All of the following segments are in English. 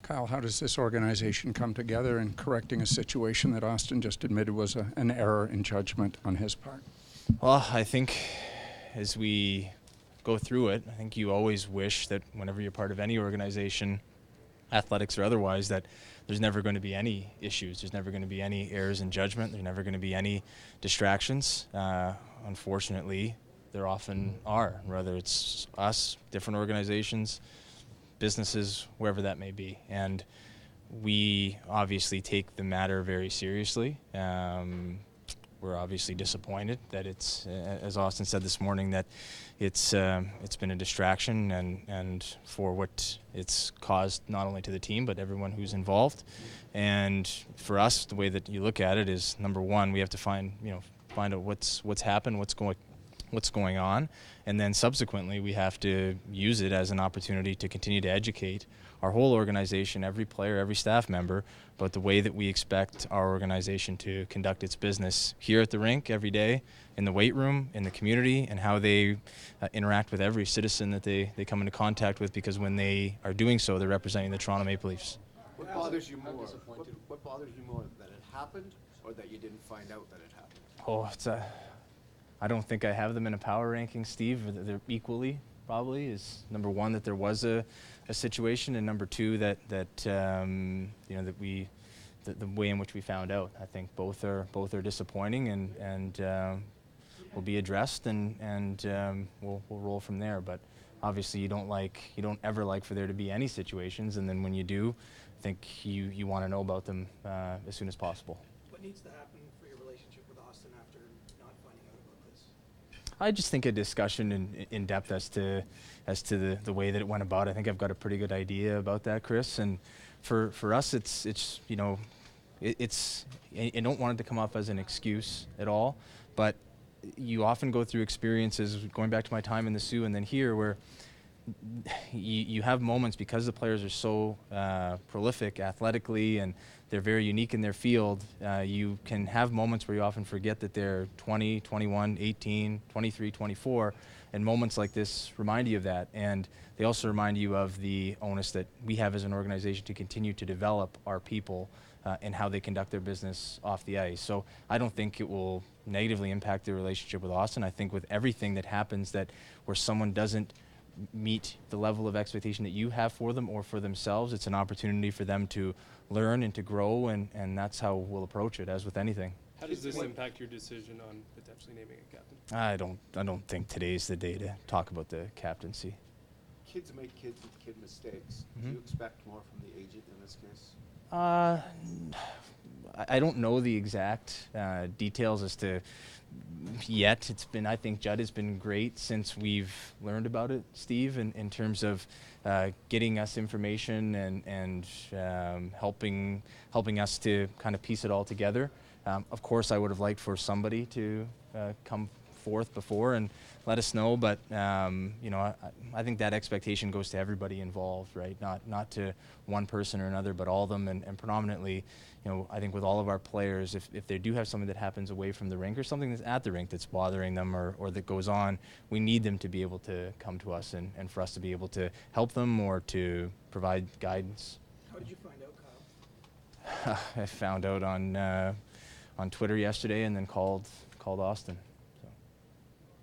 Kyle, how does this organization come together in correcting a situation that Austin just admitted was an error in judgment on his part? Well, I think as we go through it, I think you always wish that whenever you're part of any organization, athletics or otherwise, that there's never going to be any issues. There's never going to be any errors in judgment. There's never going to be any distractions. Unfortunately, there often are, whether it's us, different organizations, businesses, wherever that may be. And we obviously take the matter very seriously. We're obviously disappointed that it's, as Austin said this morning, that it's been a distraction and for what it's caused not only to the team but everyone who's involved. And for us, the way that you look at it is, number one, we have to find out what's happened, what's going on, and then subsequently we have to use it as an opportunity to continue to educate our whole organization, every player, every staff member, about the way that we expect our organization to conduct its business here at the rink every day, in the weight room, in the community, and how they interact with every citizen that they come into contact with, because when they are doing so, they're representing the Toronto Maple Leafs. What bothers you more? What bothers you more, that it happened or that you didn't find out that it happened? Oh, I don't think I have them in a power ranking, Steve. They're equally, probably, is number one, that there was a situation, and number two, that the way in which we found out. I think both are disappointing and will be addressed, and we'll roll from there. But obviously, you don't ever like for there to be any situations, and then when you do, I think you want to know about them as soon as possible. What needs to happen for your relationship with Austin after not finding out about this? I just think a discussion in depth as to the way that it went about. I think I've got a pretty good idea about that, Chris. And for us, it's I don't want it to come off as an excuse at all, but you often go through experiences, going back to my time in the Sioux and then here, where you have moments, because the players are so prolific athletically and they're very unique in their field, you can have moments where you often forget that they're 20, 21, 18, 23, 24, and moments like this remind you of that. And they also remind you of the onus that we have as an organization to continue to develop our people and how they conduct their business off the ice. So I don't think it will negatively impact the relationship with Austin. I think with everything that happens, that where someone doesn't meet the level of expectation that you have for them or for themselves, it's an opportunity for them to learn and to grow, and that's how we'll approach it, as with anything. How does this impact your decision on potentially naming a captain? I don't think today's the day to talk about the captaincy. Kids make kid mistakes. Do you expect more from the agent in this case? I don't know the exact details as to yet. I think Judd has been great since we've learned about it, Steve, in terms of getting us information and helping us to kind of piece it all together. Of course, I would have liked for somebody to come forth before and let us know, but I think that expectation goes to everybody involved, right? Not to one person or another, but all of them, and predominantly, I think with all of our players, if they do have something that happens away from the rink or something that's at the rink that's bothering them or that goes on, we need them to be able to come to us and for us to be able to help them or to provide guidance. How did you find out, Kyle? I found out on Twitter yesterday, and then called Austin.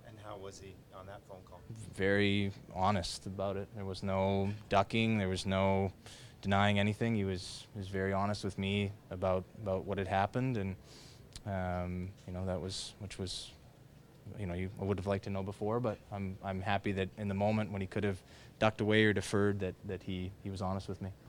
And how was he on that phone call? Very honest about it. There was no ducking. There was no denying anything. He was very honest with me about what had happened, and that was, which was, I would have liked to know before, but I'm happy that in the moment when he could have ducked away or deferred, that he was honest with me.